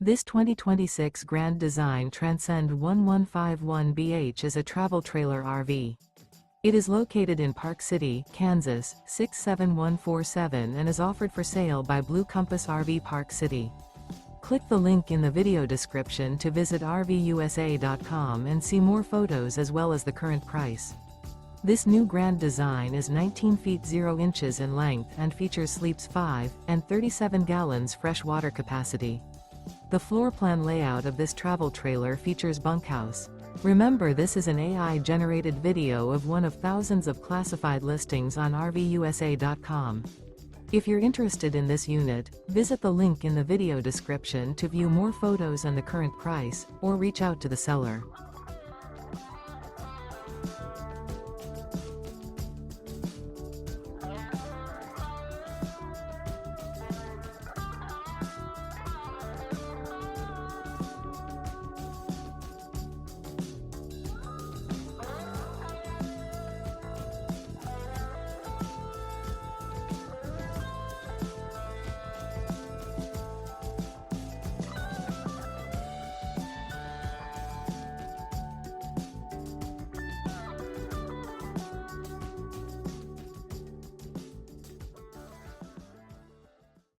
This 2026 Grand Design Transcend 1151BH is a travel trailer RV. It is located in Park City, Kansas, 67147 and is offered for sale by Blue Compass RV Park City. Click the link in the video description to visit RVUSA.com and see more photos as well as the current price. This new Grand Design is 19 feet 0 inches in length and features sleeps 5 and 37 gallons fresh water capacity. The floor plan layout of this travel trailer features bunkhouse. Remember, this is an AI-generated video of one of thousands of classified listings on RVUSA.com. If you're interested in this unit, visit the link in the video description to view more photos and the current price, or reach out to the seller.